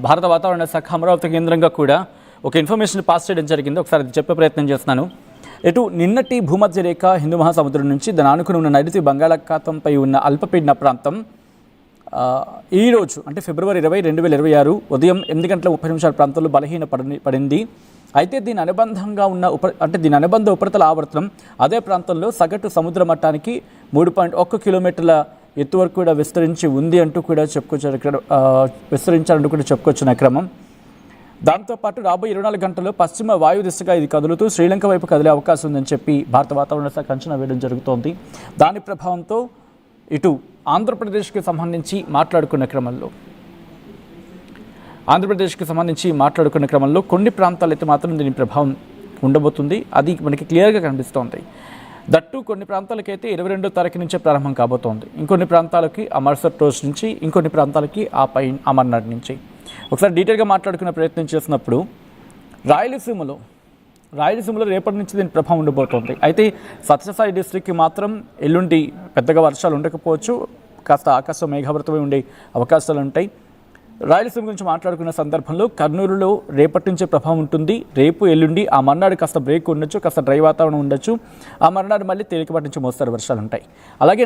భారత వాతావరణ శాఖ అమరావతి కేంద్రంగా కూడా ఒక ఇన్ఫర్మేషన్ పాస్ చేయడం జరిగింది. ఒకసారి అది చెప్పే ప్రయత్నం చేస్తున్నాను. ఇటు నిన్నటి భూమధ్య రేఖ హిందూ మహాసముద్రం నుంచి దాని ఆనుకుని ఉన్న నైరుతి బంగాళాఖాతంపై ఉన్న అల్పపీడన ప్రాంతం ఈరోజు అంటే ఫిబ్రవరి 20, 2026 ఉదయం 8 గంటల 30 నిమిషాల ప్రాంతంలో బలహీన పడింది. అయితే దీని అనుబంధంగా ఉన్న దీని అనుబంధ ఉపరితల ఆవర్తనం అదే ప్రాంతంలో సగటు సముద్ర మట్టానికి 3.1 కిలోమీటర్ల ఎత్తు వరకు కూడా విస్తరించి ఉంది అంటూ కూడా విస్తరించాలంటూ కూడా చెప్పుకొచ్చిన క్రమం. దాంతోపాటు రాబోయే 24 గంటల్లో పశ్చిమ వాయు దిశగా ఇది కదులుతూ శ్రీలంక వైపు కదిలే అవకాశం ఉందని చెప్పి భారత వాతావరణ శాఖ అంచనా వేయడం జరుగుతోంది. దాని ప్రభావంతో ఇటు ఆంధ్రప్రదేశ్కి సంబంధించి మాట్లాడుకున్న క్రమంలో కొన్ని ప్రాంతాలు అయితే మాత్రం దీని ప్రభావం ఉండబోతుంది. అది మనకి క్లియర్గా కనిపిస్తోంది. దట్టు కొన్ని ప్రాంతాలకైతే 22వ తారీఖు నుంచే ప్రారంభం కాబోతోంది. ఇంకొన్ని ప్రాంతాలకి ఆ మరుసటి రోజు నుంచి, ఇంకొన్ని ప్రాంతాలకి ఆ పై అమర్నాథ్ నుంచి. ఒకసారి డీటెయిల్గా మాట్లాడుకునే ప్రయత్నం చేసినప్పుడు రాయలసీమలో రేపటి నుంచి దీని ప్రభావం ఉండబోతోంది. అయితే సత్యసాయి డిస్ట్రిక్ట్కి మాత్రం ఎల్లుండి పెద్దగా వర్షాలు ఉండకపోవచ్చు, కాస్త ఆకాశం మేఘావృతమై ఉండే అవకాశాలు ఉంటాయి. రాయలసీమ గురించి మాట్లాడుకున్న సందర్భంలో కర్నూలులో రేపటి నుంచే ప్రభావం ఉంటుంది. రేపు ఎల్లుండి ఆ మర్నాడు కాస్త బ్రేక్ ఉండొచ్చు, కాస్త డ్రై వాతావరణం ఉండొచ్చు. ఆ మర్నాడు మళ్ళీ తేలికపాటి నుంచి మోస్తారు వర్షాలు ఉంటాయి. అలాగే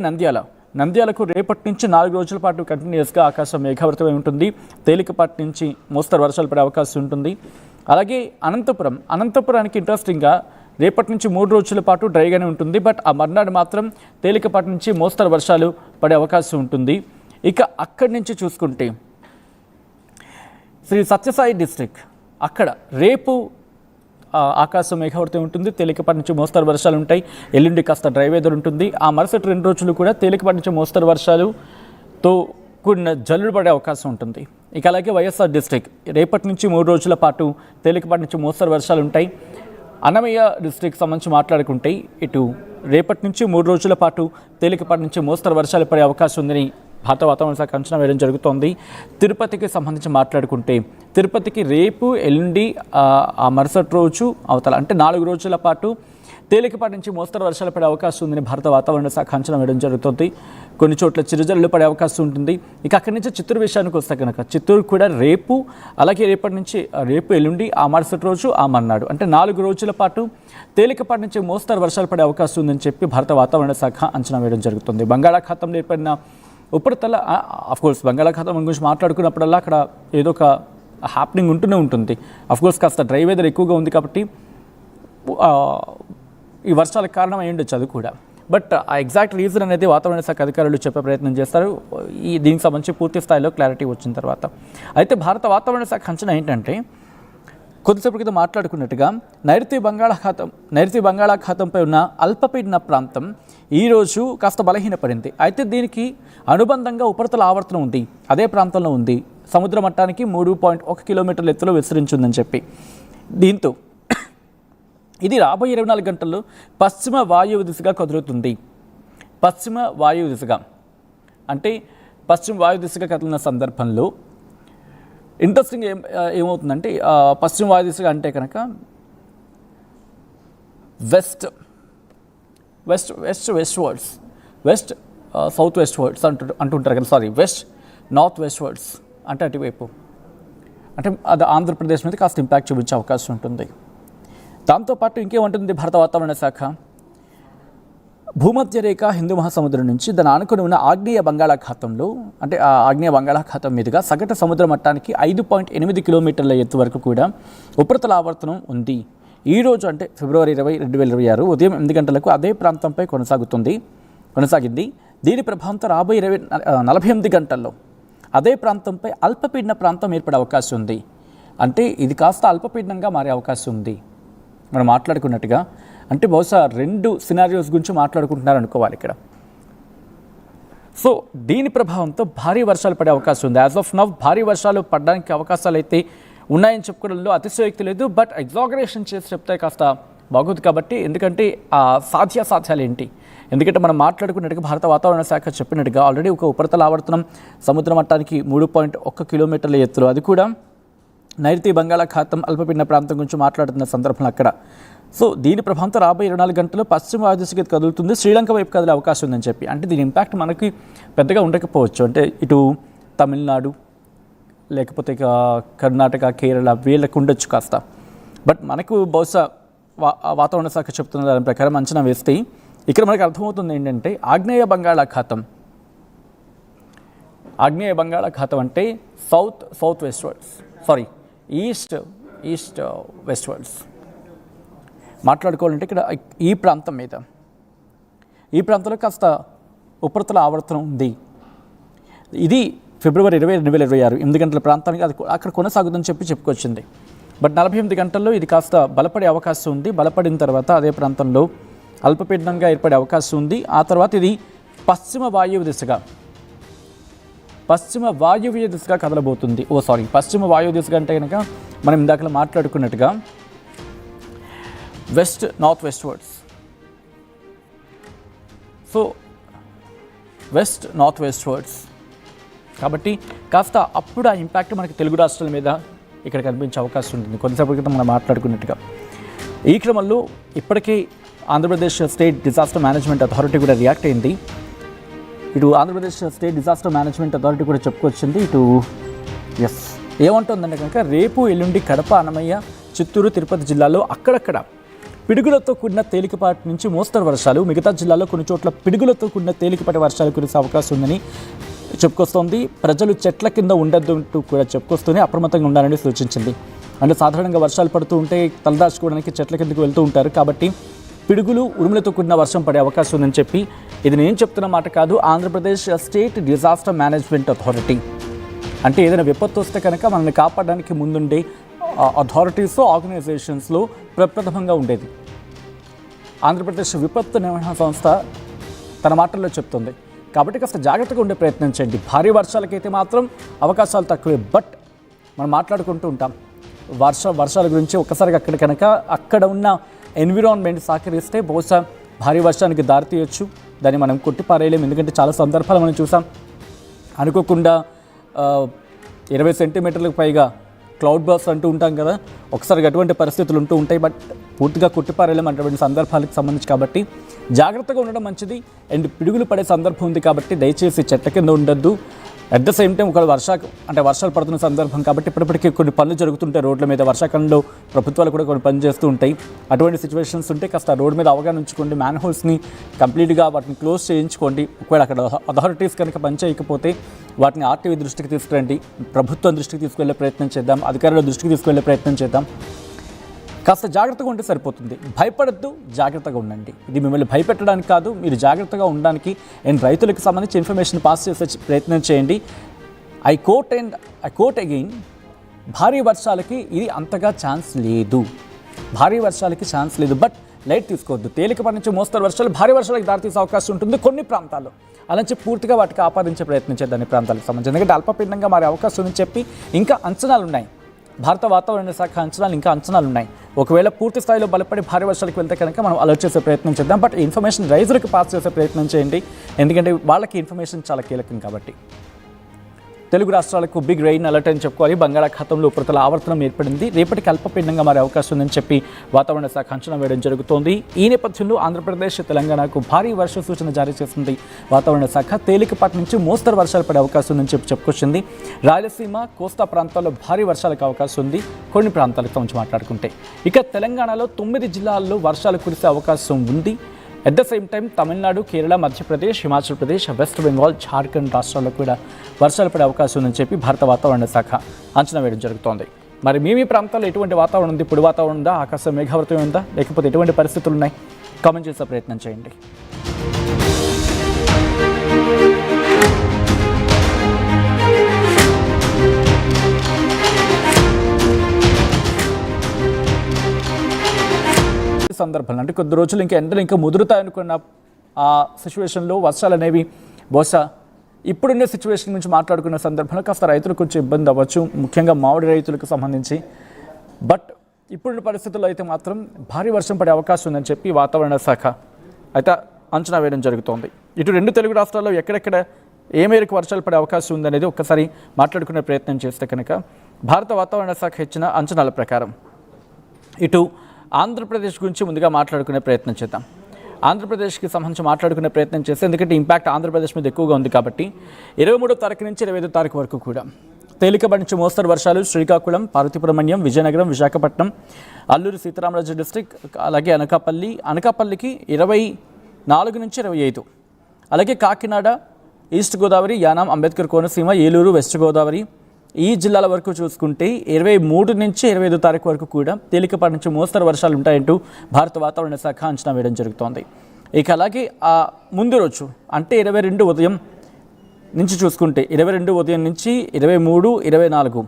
నంద్యాలకు రేపటి నుంచి 4 రోజుల పాటు కంటిన్యూస్గా ఆకాశం మేఘావృతమై ఉంటుంది. తేలికపాటి నుంచి మోస్తారు వర్షాలు పడే అవకాశం ఉంటుంది. అలాగే అనంతపురానికి ఇంట్రెస్టింగ్గా రేపటి నుంచి 3 రోజుల పాటు డ్రైగానే ఉంటుంది. బట్ ఆ మర్నాడు మాత్రం తేలికపాటి నుంచి మోస్తారు వర్షాలు పడే అవకాశం ఉంటుంది. ఇక అక్కడి నుంచి చూసుకుంటే శ్రీ సత్యసాయి డిస్ట్రిక్ట్ అక్కడ రేపు ఆకాశం మేఘావృతం ఉంటుంది. తేలికపాటి నుంచి మోస్తరు వర్షాలు ఉంటాయి. ఎల్లుండి కాస్త డ్రై వెదర్ ఉంటుంది. ఆ మరుసటి 2 రోజులు కూడా తేలికపాటి నుంచి మోస్తరు వర్షాలుతో కూడిన జల్లులు పడే అవకాశం ఉంటుంది. ఇక అలాగే వైఎస్ఆర్ డిస్ట్రిక్ట్ రేపటి నుంచి 3 రోజుల పాటు తేలికపాటి నుంచి మోస్తరు వర్షాలు ఉంటాయి. అన్నమయ్య డిస్ట్రిక్ట్ సంబంధించి మాట్లాడుకుంటే ఇటు రేపటి నుంచి 3 రోజుల పాటు తేలికపాటి నుంచి మోస్తరు వర్షాలు పడే అవకాశం ఉందని భారత వాతావరణ శాఖ అంచనా వేయడం జరుగుతోంది. తిరుపతికి సంబంధించి మాట్లాడుకుంటే తిరుపతికి రేపు ఎల్లుండి ఆ మరుసటి రోజు అవతల అంటే 4 రోజుల పాటు తేలికపాటి నుంచి మోస్తరు వర్షాలు పడే అవకాశం ఉందని భారత వాతావరణ శాఖ అంచనా వేయడం జరుగుతుంది. కొన్ని చోట్ల చిరుజల్లులు పడే అవకాశం ఉంటుంది. ఇక అక్కడి నుంచి చిత్తూరు విషయానికి వస్తే కనుక చిత్తూరు కూడా రేపు అలాగే రేపు ఎల్లుండి ఆ మరుసటి రోజు ఆ మర్నాడు అంటే 4 రోజుల పాటు తేలికపాటి నుంచి మోస్తరు వర్షాలు పడే అవకాశం ఉందని చెప్పి భారత వాతావరణ శాఖ అంచనా వేయడం జరుగుతుంది. బంగాళాఖాతంలో ఏర్పడిన ఉపరితల అఫ్కోర్స్ బంగాళాఖాతం గురించి మాట్లాడుకున్నప్పుడల్లా అక్కడ ఏదో ఒక హ్యాపెనింగ్ ఉంటూనే ఉంటుంది. అఫ్కోర్స్ కాస్త డ్రై వెదర్ ఎక్కువగా ఉంది కాబట్టి ఈ వర్షాలకు కారణం అయి ఉండొచ్చు అది కూడా. బట్ ఆ ఎగ్జాక్ట్ రీజన్ అనేది వాతావరణ శాఖ అధికారులు చెప్పే ప్రయత్నం చేస్తారు దీనికి సంబంధించి పూర్తి స్థాయిలో క్లారిటీ వచ్చిన తర్వాత. అయితే భారత వాతావరణ శాఖ అంచనా ఏంటంటే కొద్దిసేపు క్రితం మాట్లాడుకున్నట్టుగా నైరుతి బంగాళాఖాతంపై ఉన్న అల్పపీడన ప్రాంతం ఈరోజు కాస్త బలహీనపడింది. అయితే దీనికి అనుబంధంగా ఉపరితల ఆవర్తనం ఉంది, అదే ప్రాంతంలో ఉంది. సముద్ర మట్టానికి 3.1 కిలోమీటర్ల ఎత్తులో విస్తరించిందని చెప్పి దీంతో ఇది రాబోయే 24 గంటల్లో పశ్చిమ వాయువు దిశగా కదులుతుంది. పశ్చిమ వాయువు దిశగా కదిలిన సందర్భంలో ఇంట్రెస్టింగ్ ఏమవుతుందంటే పశ్చిమ వాయు దిశగా అంటే కనుక సౌత్ వెస్ట్ వర్డ్స్ అంటుంటారు కదా, వెస్ట్ నార్త్ వెస్ట్ వర్డ్స్ అంటే అటువైపు అంటే అది ఆంధ్రప్రదేశ్ మీద కాస్త ఇంపాక్ట్ చూపించే అవకాశం ఉంటుంది. దాంతోపాటు ఇంకేమంటుంది భారత వాతావరణ శాఖ, భూమధ్య రేఖ హిందూ మహాసముద్రం నుంచి దాని ఆనుకుని ఉన్న ఆగ్నేయ బంగాళాఖాతంలో అంటే ఆ ఆగ్నేయ బంగాళాఖాతం మీదుగా సగటు సముద్ర మట్టానికి 5.8 కిలోమీటర్ల ఎత్తు వరకు కూడా ఉపరితల ఆవర్తనం ఉంది. ఈరోజు అంటే ఫిబ్రవరి 20, 2026 ఉదయం 8 గంటలకు అదే ప్రాంతంపై కొనసాగింది. దీని ప్రభావంతో రాబోయే 48 గంటల్లో అదే ప్రాంతంపై అల్పపీడన ప్రాంతం ఏర్పడే అవకాశం ఉంది. అంటే ఇది కాస్త అల్పపీడనంగా మారే అవకాశం ఉంది. మనం మాట్లాడుకున్నట్టుగా అంటే బహుశా 2 సినారియోస్ గురించి మాట్లాడుకుంటున్నారు అనుకోవాలి ఇక్కడ. సో దీని ప్రభావంతో భారీ వర్షాలు పడే అవకాశం ఉంది. యాజ్ ఆఫ్ నవ్ భారీ వర్షాలు పడడానికి అవకాశాలు అయితే ఉన్నాయని చెప్పుకోవడంలో అతిశయోక్తి లేదు. బట్ ఎగ్జాగరేషన్ చేసి చెప్తే కాస్త బాగోదు కాబట్టి, ఎందుకంటే ఆ సాధ్యాలు ఏంటి, ఎందుకంటే మనం మాట్లాడుకున్నట్టుగా భారత వాతావరణ శాఖ చెప్పినట్టుగా ఆల్రెడీ ఒక ఉపరితల ఆవర్తనం సముద్ర మట్టానికి 3.1 కిలోమీటర్ల ఎత్తులో, అది కూడా నైరుతి బంగాళాఖాతం అల్పపీడన ప్రాంతం గురించి మాట్లాడుతున్న సందర్భంలో అక్కడ. సో దీని ప్రభావంతో రాబోయే 24 గంటల్లో పశ్చిమ వాయు దిశగా కదులుతుంది, శ్రీలంక వైపు కదిలే అవకాశం ఉందని చెప్పి. అంటే దీని ఇంపాక్ట్ మనకి పెద్దగా ఉండకపోవచ్చు. అంటే ఇటు తమిళనాడు లేకపోతే ఇక కర్ణాటక, కేరళ వీళ్ళకు ఉండొచ్చు కాస్త. బట్ మనకు బహుశా వాతావరణ శాఖ చెప్తున్న దాని ప్రకారం అంచనా వేస్తే ఇక్కడ మనకు అర్థమవుతుంది ఏంటంటే ఆగ్నేయ బంగాళాఖాతం అంటే south west words, sorry east west words మాట్లాడుకోవాలంటే ఇక్కడ ఈ ప్రాంతంలో కాస్త ఉపరితల ఆవర్తనం ఉంది. ఇది ఫిబ్రవరి 20, 2026 8 గంటల ప్రాంతానికి అది అక్కడ కొనసాగుతుందని చెప్పుకొచ్చింది. బట్ 48 గంటల్లో ఇది కాస్త బలపడే అవకాశం ఉంది. బలపడిన తర్వాత అదే ప్రాంతంలో అల్పపీడనంగా ఏర్పడే అవకాశం ఉంది. ఆ తర్వాత ఇది పశ్చిమ వాయువ్య దిశగా కదలబోతుంది. పశ్చిమ వాయువ్య దిశగా అంటే కనుక మనం ఇందాక మాట్లాడుకున్నట్టుగా north west words. So west north west words కాబట్టి కాస్త అప్పుడు ఆ ఇంపాక్ట్ మనకి తెలుగు రాష్ట్రాల మీద ఇక్కడ కనిపించే అవకాశం ఉంటుంది. కొంతసేపటి క్రితం మనం మాట్లాడుకున్నట్టుగా ఈ క్రమంలో ఇప్పటికీ Andhra Pradesh state disaster management authority కూడా రియాక్ట్ అయింది. ఇటు Andhra Pradesh state disaster management authority కూడా చెప్పుకొచ్చింది. ఏమంటుందంటే కనుక రేపు ఎల్లుండి కడప, అన్నమయ్య, చిత్తూరు, తిరుపతి జిల్లాలో అక్కడక్కడ పిడుగులతో కూడిన తేలికపాటి నుంచి మోస్తరు వర్షాలు, మిగతా జిల్లాలో కొన్ని చోట్ల పిడుగులతో కూడిన తేలికపాటి వర్షాలు కురిసే అవకాశం ఉందని చెప్పుకొస్తోంది. ప్రజలు చెట్ల కింద ఉండద్దు కూడా చెప్పుకొస్తూనే అప్రమత్తంగా ఉండాలని సూచించింది. అంటే సాధారణంగా వర్షాలు పడుతూ ఉంటే తలదాచుకోవడానికి చెట్ల కిందకు వెళ్తూ ఉంటారు. కాబట్టి పిడుగులు, ఉరుములతో కూడిన వర్షం పడే అవకాశం ఉందని చెప్పి, ఇది నేను చెప్తున్న మాట కాదు, Andhra Pradesh state disaster management authority. అంటే ఏదైనా విపత్తు వస్తే కనుక మనల్ని కాపాడడానికి ముందుండే అథారిటీస్, ఆర్గనైజేషన్స్లో ప్రప్రథమంగా ఉండేది ఆంధ్రప్రదేశ్ విపత్తు నిర్వహణ సంస్థ తన మాటల్లో చెప్తుంది. కాబట్టి కాస్త జాగ్రత్తగా ఉండే ప్రయత్నం చేయండి. భారీ వర్షాలకైతే మాత్రం అవకాశాలు తక్కువే. బట్ మనం మాట్లాడుకుంటూ ఉంటాం వర్షాల గురించి. ఒక్కసారిగా అక్కడ ఉన్న ఎన్విరాన్మెంట్ సహకరిస్తే బహుశా భారీ వర్షానికి దారితీయొచ్చు. దాన్ని మనం కొట్టిపారేయలేము. ఎందుకంటే చాలా సందర్భాలు మనం చూసాం, అనుకోకుండా 20 సెంటీమీటర్లకు పైగా క్లౌడ్ బర్స్ట్ అంటూ ఉంటాం కదా, ఒకసారి అటువంటి పరిస్థితులు ఉంటూ ఉంటాయి. బట్ పూర్తిగా కొట్టిపారేయలేము అటువంటి సందర్భాలకు సంబంధించి. కాబట్టి జాగ్రత్తగా ఉండడం మంచిది. అండ్ పిడుగులు పడే సందర్భం ఉంది కాబట్టి దయచేసి చెట్ల కింద ఉండొద్దు. అట్ ద సేమ్ టైం వర్షాలు పడుతున్న సందర్భం కాబట్టి ఇప్పటికీ కొన్ని పనులు జరుగుతుంటాయి రోడ్ల మీద. వర్షాకాలంలో ప్రభుత్వాలు కూడా కొన్ని పనులు చేస్తూ ఉంటాయి. అటువంటి సిచ్యువేషన్స్ ఉంటే కాస్త రోడ్ మీద అవగాహన ఉంచుకోండి. మ్యాన్ హోల్స్ని కంప్లీట్గా వాటిని క్లోజ్ చేయించుకోండి. ఒకవేళ అక్కడ అథారిటీస్ కనుక పని చేయకపోతే వాటిని ఆర్టీవీ దృష్టికి తీసుకురండి, ప్రభుత్వం దృష్టికి తీసుకువెళ్ళే ప్రయత్నం చేద్దాం, అధికారుల దృష్టికి తీసుకువెళ్ళే ప్రయత్నం చేద్దాం. కాస్త జాగ్రత్తగా ఉంటే సరిపోతుంది. భయపడద్దు, జాగ్రత్తగా ఉండండి. ఇది మిమ్మల్ని భయపెట్టడానికి కాదు, మీరు జాగ్రత్తగా ఉండడానికి అండ్ రైతులకు సంబంధించి ఇన్ఫర్మేషన్ పాస్ చేసే ప్రయత్నం చేయండి. ఐ కోట్ అగైన్, భారీ వర్షాలకి ఇది అంతగా ఛాన్స్ లేదు. బట్ లైట్ తీసుకోవద్దు. తేలికపాటి నుంచి మోస్తరు వర్షాలు భారీ వర్షాలకు దారితీసే అవకాశం ఉంటుంది కొన్ని ప్రాంతాల్లో. అలాంటి పూర్తిగా వాటికి ఆపాదించే ప్రయత్నం చేద్దాం ఈ ప్రాంతాలకు సంబంధించి. ఎందుకంటే అల్పపీడనంగా మారే అవకాశం ఉందని చెప్పి ఇంకా అంచనాలు ఉన్నాయి. భారత వాతావరణ శాఖ అంచనాలు ఉన్నాయి. ఒకవేళ పూర్తి స్థాయిలో బలపడి భారీ వర్షాలకు వెళ్తే కనుక మనం అలర్ట్ చేసే ప్రయత్నం చేద్దాం. బట్ ఇన్ఫర్మేషన్ రైతులకు పాస్ చేసే ప్రయత్నం చేయండి. ఎందుకంటే వాళ్ళకి ఇన్ఫర్మేషన్ చాలా కీలకం కాబట్టి. తెలుగు రాష్ట్రాలకు బిగ్ రెయిన్ అలర్ట్ అని చెప్పుకోవాలి. బంగాళాఖాతంలో ఉపరితల ఆవర్తనం ఏర్పడింది. రేపటికి అల్పపీడనంగా మారే అవకాశం ఉందని చెప్పి వాతావరణ శాఖ అంచనా వేయడం జరుగుతోంది. ఈ నేపథ్యంలో ఆంధ్రప్రదేశ్, తెలంగాణకు భారీ వర్ష సూచన జారీ చేసింది వాతావరణ శాఖ. తేలికపాటి నుంచి మోస్తరు వర్షాలు పడే అవకాశం ఉందని చెప్పుకొచ్చింది. రాయలసీమ, కోస్తా ప్రాంతాల్లో భారీ వర్షాలకు అవకాశం ఉంది కొన్ని ప్రాంతాలకు సంబంధించి మాట్లాడుకుంటే. ఇక తెలంగాణలో 9 జిల్లాల్లో వర్షాలు కురిసే అవకాశం ఉంది. At the same time Tamil Nadu, Kerala, Madhya Pradesh, Himachal Pradesh, west Bengal, Jharkhand రాష్ట్రాల్లో కూడా వర్షాలు పడే అవకాశం ఉందని చెప్పి భారత వాతావరణ శాఖ అంచనా వేయడం జరుగుతోంది. మరి మీ ప్రాంతాల్లో ఎటువంటి వాతావరణం ఉంది? పొడి వాతావరణం ఉందా? ఆకాశం మేఘావృతం ఉందా? లేకపోతే ఎటువంటి పరిస్థితులు ఉన్నాయి? కామెంట్ చేసే ప్రయత్నం చేయండి. సందర్భాలు అంటే కొద్ది రోజులు ఎండలు ఇంకా ముదురుతాయనుకున్న ఆ సిచ్యువేషన్లో వర్షాలు అనేవి బహుశా ఇప్పుడున్న సిచ్యువేషన్ గురించి మాట్లాడుకున్న సందర్భంలో కాస్త రైతులకు కొంచెం ఇబ్బంది అవ్వచ్చు, ముఖ్యంగా మామిడి రైతులకు సంబంధించి. బట్ ఇప్పుడున్న పరిస్థితుల్లో అయితే మాత్రం భారీ వర్షం పడే అవకాశం ఉందని చెప్పి వాతావరణ శాఖ అయితే అంచనా వేయడం జరుగుతోంది. ఇటు 2 తెలుగు రాష్ట్రాల్లో ఎక్కడెక్కడ ఏ మేరకు వర్షాలు పడే అవకాశం ఉందనేది ఒక్కసారి మాట్లాడుకునే ప్రయత్నం చేస్తే కనుక భారత వాతావరణ శాఖ ఇచ్చిన అంచనాల ప్రకారం ఇటు ఆంధ్రప్రదేశ్ గురించి ముందుగా మాట్లాడుకునే ప్రయత్నం చేద్దాం. ఆంధ్రప్రదేశ్కి సంబంధించి మాట్లాడుకునే ప్రయత్నం చేస్తే, ఎందుకంటే ఇంపాక్ట్ ఆంధ్రప్రదేశ్ మీద ఎక్కువగా ఉంది కాబట్టి 23వ తారీఖు నుంచి 25వ తారీఖు వరకు కూడా తేలికపాటి నుంచి మోస్తరు వర్షాలు శ్రీకాకుళం, పార్వతీపురం, విజయనగరం, విశాఖపట్నం, అల్లూరి సీతారామరాజు డిస్ట్రిక్ట్, అలాగే అనకాపల్లికి 24 నుంచి 25. అలాగే కాకినాడ, ఈస్ట్ గోదావరి, యానాం, అంబేద్కర్ కోనసీమ, ఏలూరు, వెస్ట్ గోదావరి ఈ జిల్లాల వరకు చూసుకుంటే 23 నుంచి 25 తారీఖు వరకు కూడా తేలికపాటి నుంచి మోస్తరు వర్షాలు ఉంటాయంటూ భారత వాతావరణ శాఖ అంచనా వేయడం జరుగుతోంది. ఇక అలాగే ఆ ముందు రోజు అంటే 22 ఉదయం నుంచి చూసుకుంటే 22 ఉదయం నుంచి 23, 24